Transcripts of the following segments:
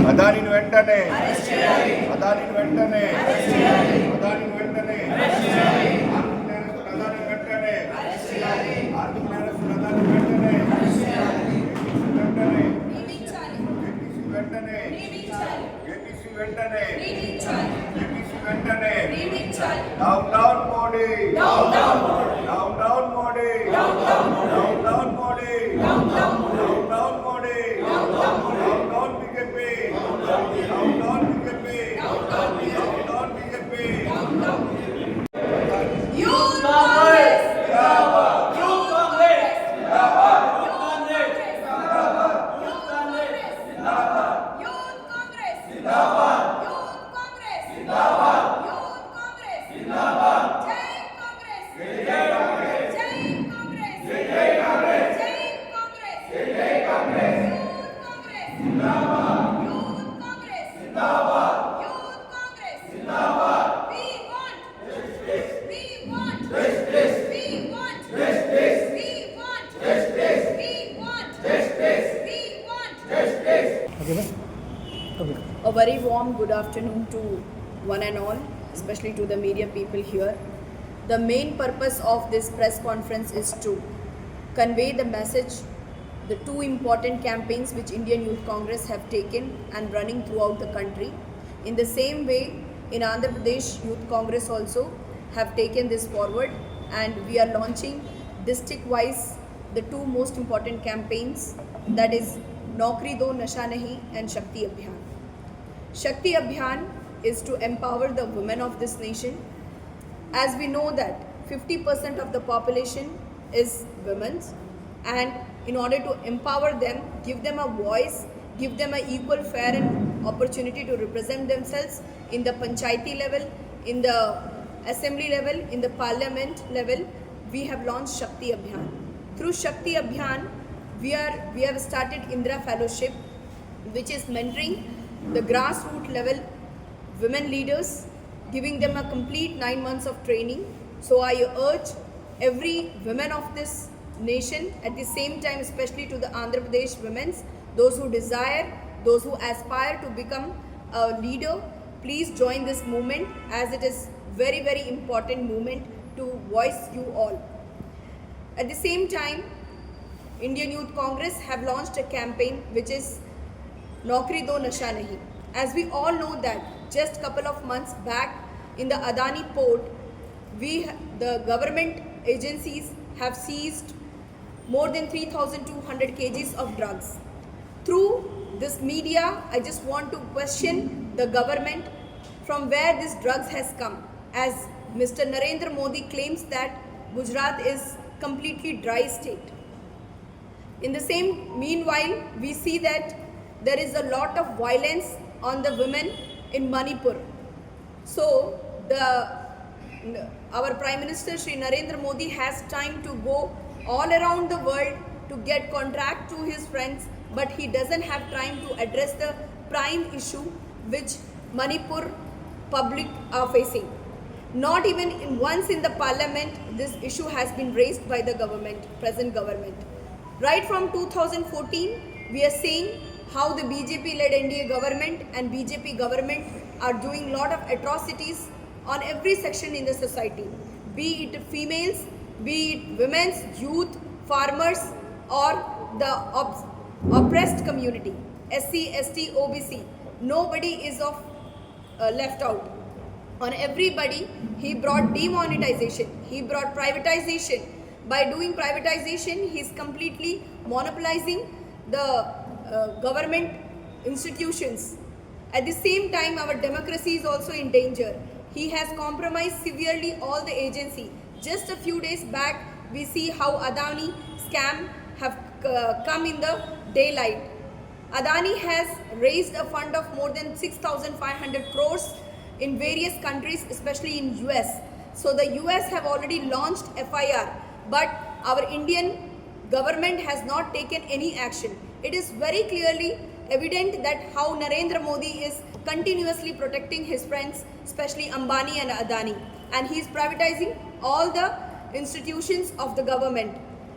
అదానిని వెంటనే అదానిని వెంటనే అదానిని వెంటనే ఆర్థిక నేరస్తుడు అదానిని వెంటనే ఆర్థిక నేరస్తుడు అదానిని వెంటనే వెంటనే ఏపీసీ వెంటనే ఏపీసీ వెంటనే down down Modi down down Modi down down Modi down down Modi down down BJP down down BJP down down BJP youth Congress A very warm good afternoon to one and all, especially to the media people here. The main purpose of this press conference is to convey the message, the two important campaigns which Indian Youth Congress have taken and running throughout the country. In the same way, in Andhra Pradesh Youth Congress also have taken this forward, and we are launching district-wise the two most important campaigns, that is Naukri Do Nasha Nahi and Shakti Abhiyan. Shakti Abhiyan is to empower the women of this nation. As we know that 50% of the population is women, and in order to empower them, give them a voice, give them an equal, fair and opportunity to represent themselves in the panchayati level, in the assembly level, in the parliament level, we have launched Shakti Abhiyan. Through Shakti Abhiyan, we have started Indra Fellowship, which is mentoring the grassroots level women leaders, giving them a complete 9 months of training. So I urge every woman of this nation, at the same time especially to the Andhra Pradesh women, those who desire, those who aspire to become a leader, please join this movement, as it is very, very important movement to voice you all. At the same time, Indian Youth Congress have launched a campaign which is Naukri Do Nasha Nahi. As we all know that just couple of months back in the Adani port, the government agencies have seized more than 3,200 kgs of drugs. Through this media, I just want to question the government from where this drugs has come, as Mr. Narendra Modi claims that Gujarat is completely dry state. In the same meanwhile, we see that there is a lot of violence on the women in Manipur. So our Prime Minister Shri Narendra Modi has time to go all around the world to get contract to his friends, but he doesn't have time to address the prime issue which Manipur public are facing. Not even once in the parliament this issue has been raised by the government, present government. Right from 2014, we are seeing how the BJP-led NDA government and BJP government are doing lot of atrocities on every section in the society, be it females, be it women's, youth, farmers, or the oppressed community, SC, ST, OBC. Nobody is left out. On everybody, he brought demonetization, he brought privatization. By doing privatization, he is completely monopolizing the government institutions. At the same time, our democracy is also in danger. He has compromised severely all the agency. Just a few days back, we see how Adani scam have come in the daylight. Adani has raised a fund of more than 6,500 crores in various countries, especially in US. So the US have already launched FIR, but our Indian government has not taken any action. It is very clearly evident that how Narendra Modi is continuously protecting his friends, especially Ambani and Adani, and he is privatizing all the institutions of the government,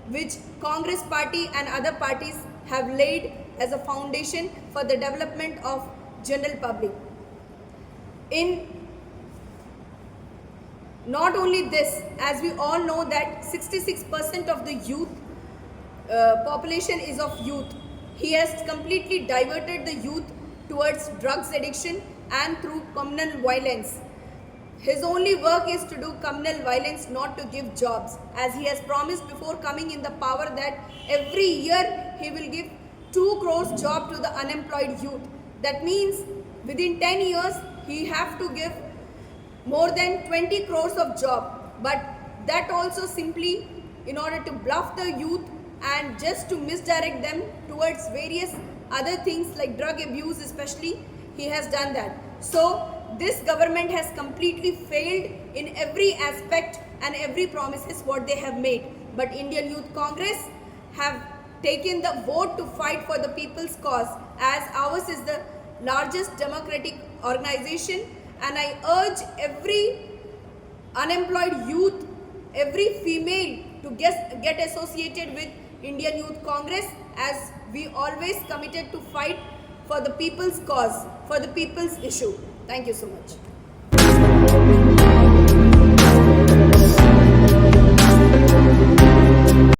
which Congress party and other parties have laid as a foundation for the development of general public. In not only this, as we all know that 66% of the youth population is of youth. He has completely diverted the youth towards drugs addiction and through communal violence. His only work is to do communal violence, not to give jobs, as he has promised before coming in the power that every year he will give 2 crores job to the unemployed youth. That means within 10 years he have to give more than 20 crores of job. But that also simply in order to bluff the youth and just to misdirect them towards various other things like drug abuse especially, he has done that. So this government has completely failed in every aspect and every promises what they have made. But Indian Youth Congress have taken the vote to fight for the people's cause, as ours is the largest democratic organization, and I urge every unemployed youth, every female to get associated with Indian Youth Congress, as we always committed to fight for the people's cause, for the people's issue. Thank you so much.